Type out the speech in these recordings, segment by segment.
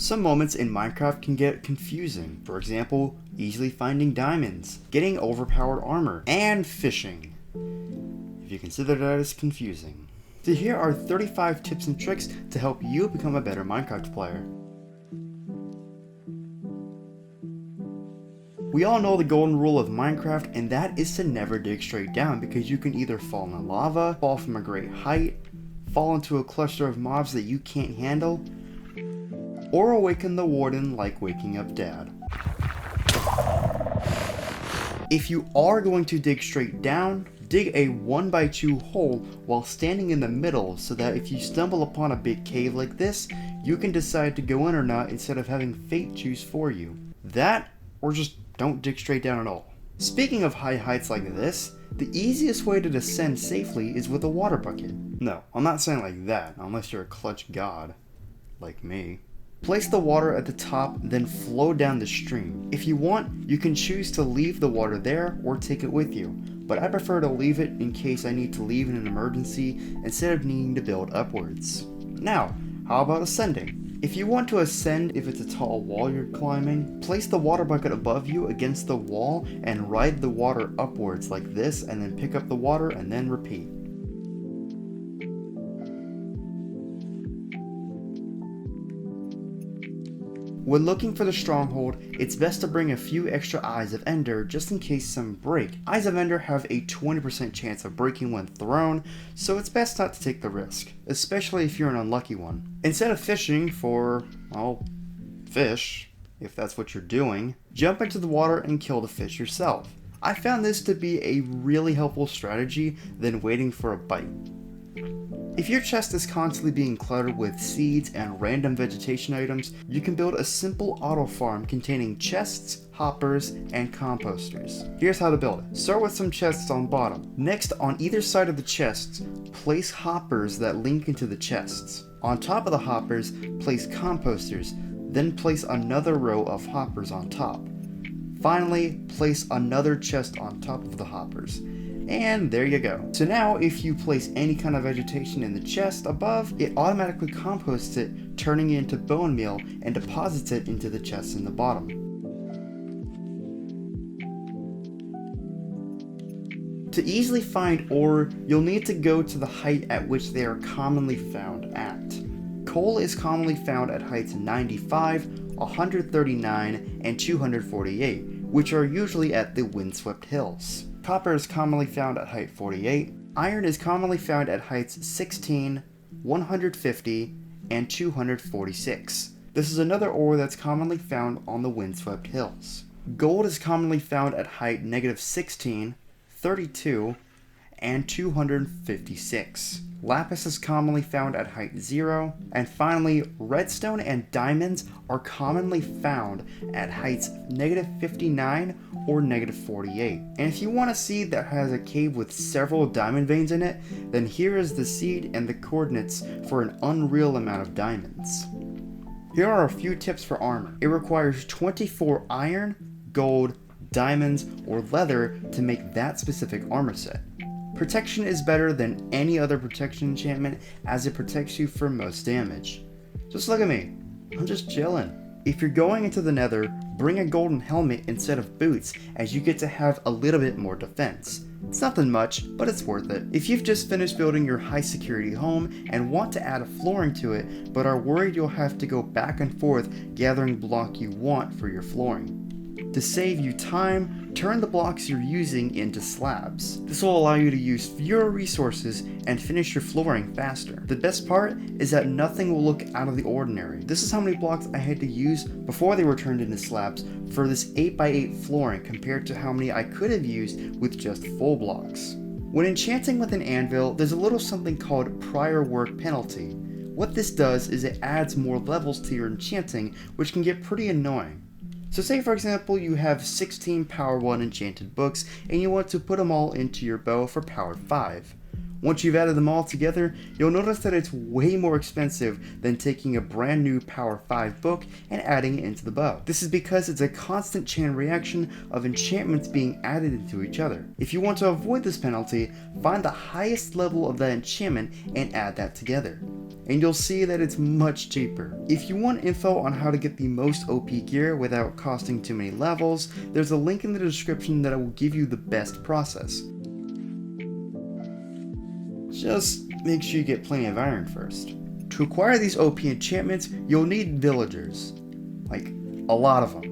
Some moments in Minecraft can get confusing. For example, easily finding diamonds, getting overpowered armor, and fishing. If you consider that as confusing. So here are 35 tips and tricks to help you become a better Minecraft player. We all know the golden rule of Minecraft, and that is to never dig straight down, because you can either fall in lava, fall from a great height, fall into a cluster of mobs that you can't handle, or awaken the warden like waking up dad. If you are going to dig straight down, dig a 1x2 hole while standing in the middle, so that if you stumble upon a big cave like this, you can decide to go in or not instead of having fate choose for you. That, or just don't dig straight down at all. Speaking of high heights like this, the easiest way to descend safely is with a water bucket. No, I'm not saying like that, unless you're a clutch god, like me. Place the water at the top, then flow down the stream. If you want, you can choose to leave the water there or take it with you, but I prefer to leave it in case I need to leave in an emergency instead of needing to build upwards. Now, how about ascending? If you want to ascend, if it's a tall wall you're climbing, place the water bucket above you against the wall and ride the water upwards like this, and then pick up the water and then repeat. When looking for the stronghold, it's best to bring a few extra Eyes of Ender just in case some break. Eyes of Ender have a 20% chance of breaking when thrown, so it's best not to take the risk, especially if you're an unlucky one. Instead of fishing for, well, fish, if that's what you're doing, jump into the water and kill the fish yourself. I found this to be a really helpful strategy than waiting for a bite. If your chest is constantly being cluttered with seeds and random vegetation items, you can build a simple auto farm containing chests, hoppers, and composters. Here's how to build it. Start with some chests on bottom. Next, on either side of the chests, place hoppers that link into the chests. On top of the hoppers, place composters, then place another row of hoppers on top. Finally, place another chest on top of the hoppers. And there you go. So now if you place any kind of vegetation in the chest above, it automatically composts it, turning it into bone meal and deposits it into the chest in the bottom. To easily find ore, you'll need to go to the height at which they are commonly found at. Coal is commonly found at heights 95, 139, and 248, which are usually at the windswept hills. Copper is commonly found at height 48. Iron is commonly found at heights 16, 150, and 246. This is another ore that's commonly found on the windswept hills. Gold is commonly found at height -16, 32, and 256. Lapis is commonly found at height 0, and finally, redstone and diamonds are commonly found at heights -59 or -48. And if you want a seed that has a cave with several diamond veins in it, then here is the seed and the coordinates for an unreal amount of diamonds. Here are a few tips for armor. It requires 24 iron, gold, diamonds, or leather to make that specific armor set. Protection is better than any other protection enchantment as it protects you from most damage. Just look at me, I'm just chilling. If you're going into the nether, bring a golden helmet instead of boots, as you get to have a little bit more defense. It's nothing much, but it's worth it. If you've just finished building your high security home and want to add a flooring to it, but are worried you'll have to go back and forth gathering block you want for your flooring. To save you time, turn the blocks you're using into slabs. This will allow you to use fewer resources and finish your flooring faster. The best part is that nothing will look out of the ordinary. This is how many blocks I had to use before they were turned into slabs for this 8x8 flooring compared to how many I could have used with just full blocks. When enchanting with an anvil, there's a little something called prior work penalty. What this does is it adds more levels to your enchanting, which can get pretty annoying. So say for example you have 16 power 1 enchanted books and you want to put them all into your bow for power 5. Once you've added them all together, you'll notice that it's way more expensive than taking a brand new power 5 book and adding it into the bow. This is because it's a constant chain reaction of enchantments being added into each other. If you want to avoid this penalty, find the highest level of that enchantment and add that together. and you'll see that it's much cheaper. If you want info on how to get the most OP gear without costing too many levels, there's a link in the description that will give you the best process. Just make sure you get plenty of iron first. To acquire these OP enchantments, you'll need villagers. Like, a lot of them.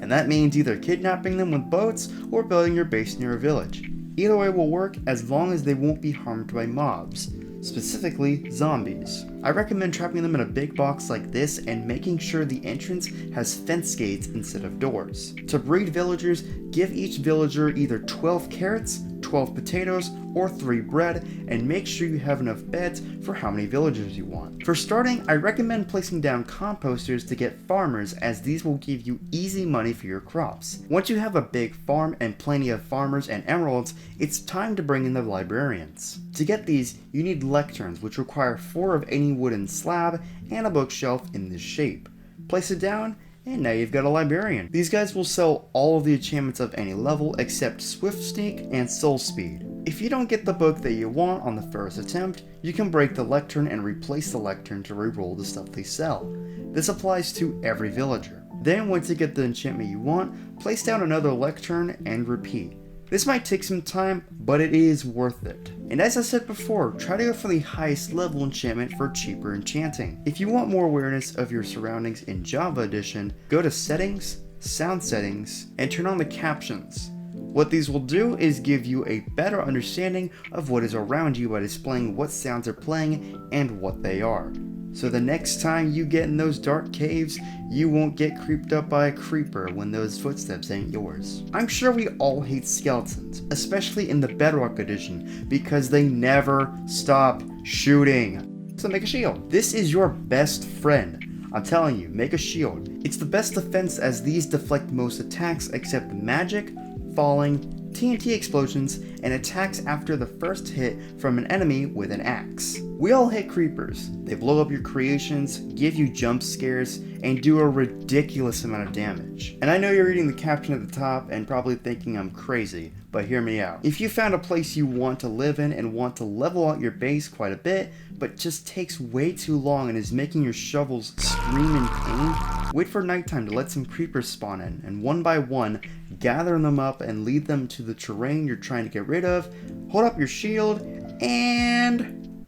And that means either kidnapping them with boats or building your base near a village. Either way will work as long as they won't be harmed by mobs, specifically zombies. I recommend trapping them in a big box like this and making sure the entrance has fence gates instead of doors. To breed villagers, give each villager either 12 carrots, 12 potatoes, or 3 bread, and make sure you have enough beds for how many villagers you want. For starting, I recommend placing down composters to get farmers, as these will give you easy money for your crops. Once you have a big farm and plenty of farmers and emeralds, it's time to bring in the librarians. To get these, you need lecterns, which require 4 of any wooden slab and a bookshelf in this shape. Place it down, and now you've got a librarian. These guys will sell all of the enchantments of any level except Swift Sneak and Soul Speed. If you don't get the book that you want on the first attempt, you can break the lectern and replace the lectern to reroll the stuff they sell. This applies to every villager. Then once you get the enchantment you want, place down another lectern and repeat. This might take some time, but it is worth it. And as I said before, try to go for the highest level enchantment for cheaper enchanting. If you want more awareness of your surroundings in Java Edition, go to Settings, Sound Settings, and turn on the Captions. What these will do is give you a better understanding of what is around you by displaying what sounds are playing and what they are. So the next time you get in those dark caves, you won't get creeped up by a creeper when those footsteps ain't yours. I'm sure we all hate skeletons, especially in the Bedrock Edition, because they never stop shooting. So make a shield. This is your best friend. I'm telling you, make a shield. It's the best defense as these deflect most attacks except magic, falling, TNT explosions, and attacks after the first hit from an enemy with an axe. We all hate creepers. They blow up your creations, give you jump scares, and do a ridiculous amount of damage. And I know you're reading the caption at the top and probably thinking I'm crazy, but hear me out. If you found a place you want to live in and want to level out your base quite a bit, but just takes way too long and is making your shovels scream in pain, wait for nighttime to let some creepers spawn in, and one by one, gather them up and lead them to the terrain you're trying to get rid of, hold up your shield, and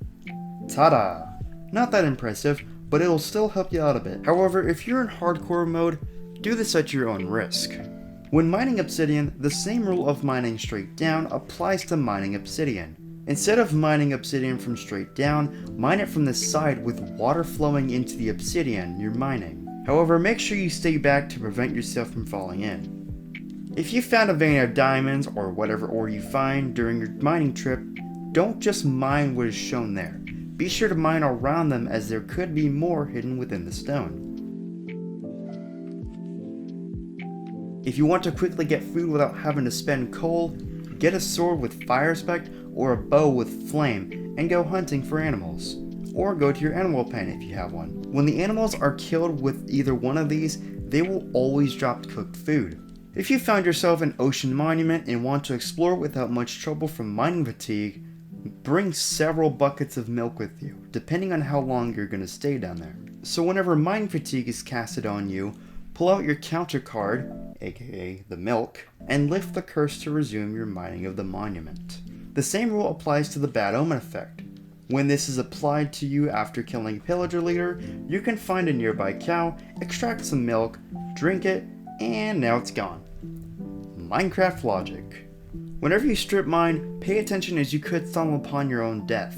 ta-da! Not that impressive, but it'll still help you out a bit. However, if you're in hardcore mode, do this at your own risk. When mining obsidian, the same rule of mining straight down applies to mining obsidian. Instead of mining obsidian from straight down, mine it from the side with water flowing into the obsidian you're mining. However, make sure you stay back to prevent yourself from falling in. If you found a vein of diamonds or whatever ore you find during your mining trip, don't just mine what is shown there. Be sure to mine around them, as there could be more hidden within the stone. If you want to quickly get food without having to spend coal, get a sword with fire spec or a bow with flame and go hunting for animals. Or go to your animal pen if you have one. When the animals are killed with either one of these, they will always drop cooked food. If you found yourself an ocean monument and want to explore without much trouble from mining fatigue, bring several buckets of milk with you, depending on how long you're going to stay down there. So whenever mining fatigue is casted on you, pull out your counter card, aka the milk, and lift the curse to resume your mining of the monument. The same rule applies to the bad omen effect. When this is applied to you after killing a pillager leader, you can find a nearby cow, extract some milk, drink it, and now it's gone. Minecraft logic. Whenever you strip mine, pay attention, as you could stumble upon your own death.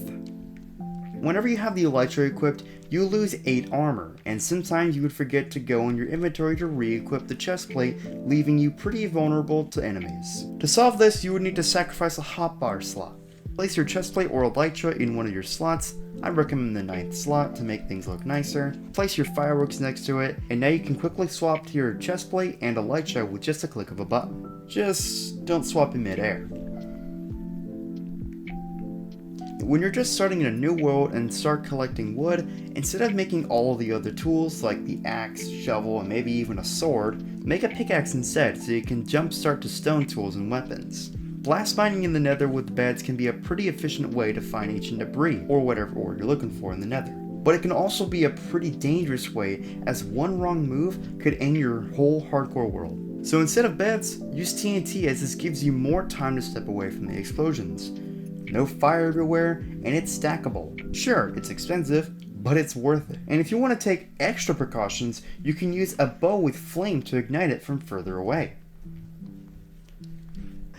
Whenever you have the elytra equipped, you lose 8 armor, and sometimes you would forget to go in your inventory to re-equip the chestplate, leaving you pretty vulnerable to enemies. To solve this, you would need to sacrifice a hotbar slot. Place your chestplate or elytra in one of your slots. I recommend the 9th slot to make things look nicer. Place your fireworks next to it, and now you can quickly swap to your chestplate and elytra with just a click of a button. Just don't swap in mid-air. When you're just starting in a new world and start collecting wood, instead of making all of the other tools like the axe, shovel, and maybe even a sword, make a pickaxe instead so you can jumpstart to stone tools and weapons. Blast mining in the nether with beds can be a pretty efficient way to find ancient debris, or whatever ore you're looking for in the nether. but it can also be a pretty dangerous way, as one wrong move could end your whole hardcore world. So instead of beds, use TNT, as this gives you more time to step away from the explosions. No fire everywhere, and it's stackable. Sure, it's expensive, but it's worth it. And if you want to take extra precautions, you can use a bow with flame to ignite it from further away.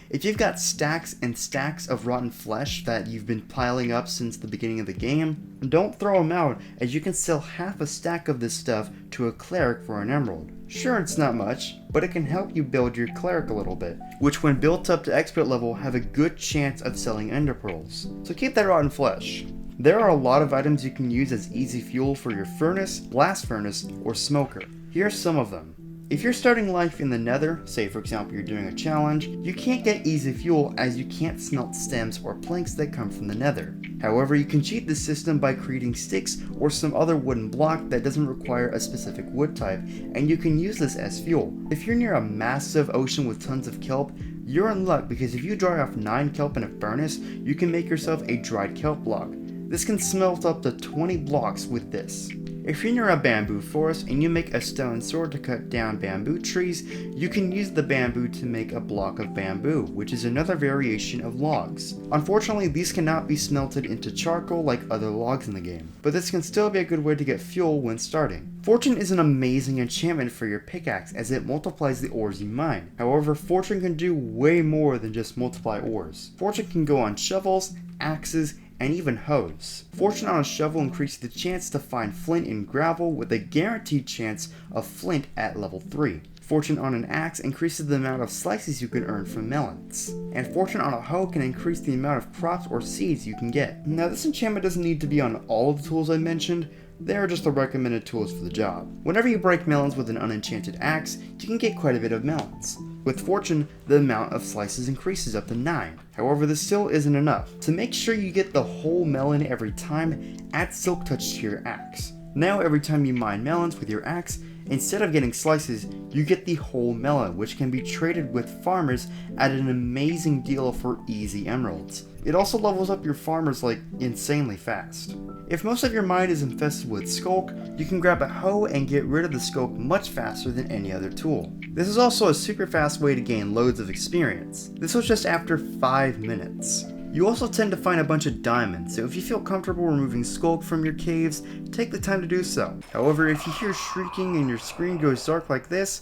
If you've got stacks and stacks of rotten flesh that you've been piling up since the beginning of the game, don't throw them out, as you can sell half a stack of this stuff to a cleric for an emerald. Sure, it's not much, but it can help you build your cleric a little bit, which when built up to expert level have a good chance of selling ender pearls. So keep that rotten flesh. There are a lot of items you can use as easy fuel for your furnace, blast furnace, or smoker. Here are some of them. If you're starting life in the nether, say for example you're doing a challenge, you can't get easy fuel as you can't smelt stems or planks that come from the nether. However, you can cheat this system by creating sticks or some other wooden block that doesn't require a specific wood type, and you can use this as fuel. If you're near a massive ocean with tons of kelp, you're in luck, because if you dry off 9 kelp in a furnace, you can make yourself a dried kelp block. This can smelt up to 20 blocks with this. If you're near a bamboo forest and you make a stone sword to cut down bamboo trees, you can use the bamboo to make a block of bamboo, which is another variation of logs. Unfortunately, these cannot be smelted into charcoal like other logs in the game, but this can still be a good way to get fuel when starting. Fortune is an amazing enchantment for your pickaxe, as it multiplies the ores you mine. However, Fortune can do way more than just multiply ores. Fortune can go on shovels, axes, and even hoes. Fortune on a shovel increases the chance to find flint in gravel with a guaranteed chance of flint at level 3. Fortune on an axe increases the amount of slices you can earn from melons. And Fortune on a hoe can increase the amount of crops or seeds you can get. Now, this enchantment doesn't need to be on all of the tools I mentioned. They are just the recommended tools for the job. Whenever you break melons with an unenchanted axe, you can get quite a bit of melons. With Fortune, the amount of slices increases up to 9. However, this still isn't enough. To make sure you get the whole melon every time, add Silk Touch to your axe. Now every time you mine melons with your axe, instead of getting slices, you get the whole melon, which can be traded with farmers at an amazing deal for easy emeralds. It also levels up your farmers like insanely fast. If most of your mine is infested with skulk, you can grab a hoe and get rid of the skulk much faster than any other tool. This is also a super fast way to gain loads of experience. This was just after 5 minutes. You also tend to find a bunch of diamonds, so if you feel comfortable removing skulk from your caves, take the time to do so. However, if you hear shrieking and your screen goes dark like this,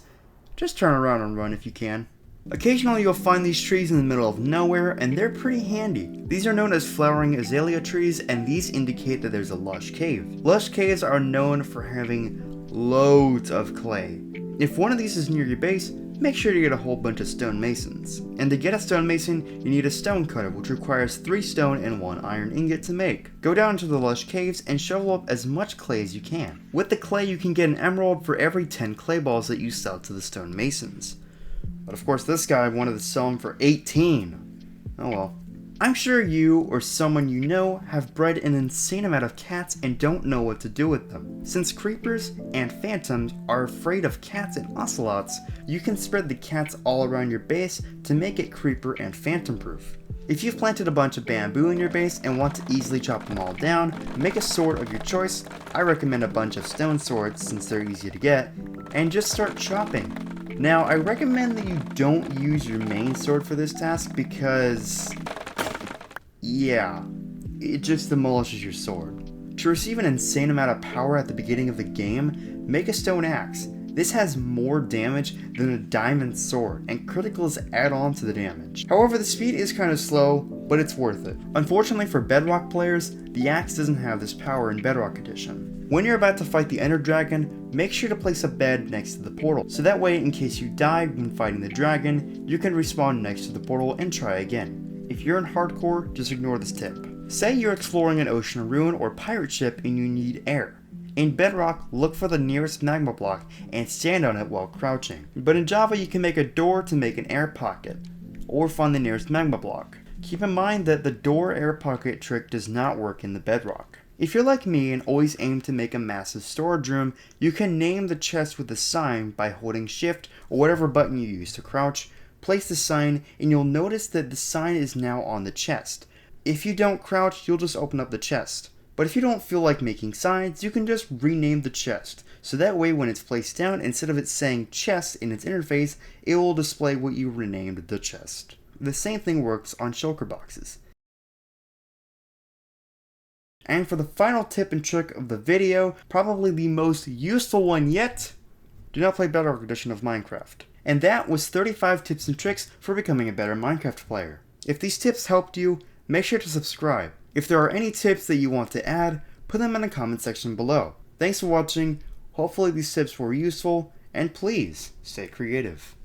just turn around and run if you can. Occasionally you'll find these trees in the middle of nowhere, and they're pretty handy. These are known as flowering azalea trees, and these indicate that there's a lush cave. Lush caves are known for having loads of clay. If one of these is near your base, make sure to get a whole bunch of stone masons. And to get a stone mason, you need a stone cutter, which requires 3 stone and 1 iron ingot to make. Go down to the lush caves and shovel up as much clay as you can. With the clay, you can get an emerald for every 10 clay balls that you sell to the stone masons. But of course, this guy wanted to sell them for 18. Oh well. I'm sure you or someone you know have bred an insane amount of cats and don't know what to do with them. Since creepers and phantoms are afraid of cats and ocelots, you can spread the cats all around your base to make it creeper and phantom proof. If you've planted a bunch of bamboo in your base and want to easily chop them all down, make a sword of your choice. I recommend a bunch of stone swords since they're easy to get, and just start chopping. Now, I recommend that you don't use your main sword for this task because, yeah, it just demolishes your sword. To receive an insane amount of power at the beginning of the game, make a stone axe. This has more damage than a diamond sword, and criticals add on to the damage. However, the speed is kind of slow, but it's worth it. Unfortunately for Bedrock players, the axe doesn't have this power in Bedrock Edition. When you're about to fight the Ender Dragon, make sure to place a bed next to the portal, so that way in case you die when fighting the dragon, you can respawn next to the portal and try again. If you're in hardcore, just ignore this tip. Say you're exploring an ocean ruin or pirate ship and you need air. In Bedrock, look for the nearest magma block and stand on it while crouching. But in Java, you can make a door to make an air pocket, or find the nearest magma block. Keep in mind that the door air pocket trick does not work in the Bedrock. If you're like me and always aim to make a massive storage room, you can name the chest with a sign by holding shift or whatever button you use to crouch. Place the sign and you'll notice that the sign is now on the chest. If you don't crouch, you'll just open up the chest. But if you don't feel like making signs, you can just rename the chest. So that way when it's placed down, instead of it saying chest in its interface, it will display what you renamed the chest. The same thing works on shulker boxes. And for the final tip and trick of the video, probably the most useful one yet, do not play Bedrock Edition of Minecraft. And that was 35 tips and tricks for becoming a better Minecraft player. If these tips helped you, make sure to subscribe. If there are any tips that you want to add, put them in the comment section below. Thanks for watching, hopefully these tips were useful, and please stay creative.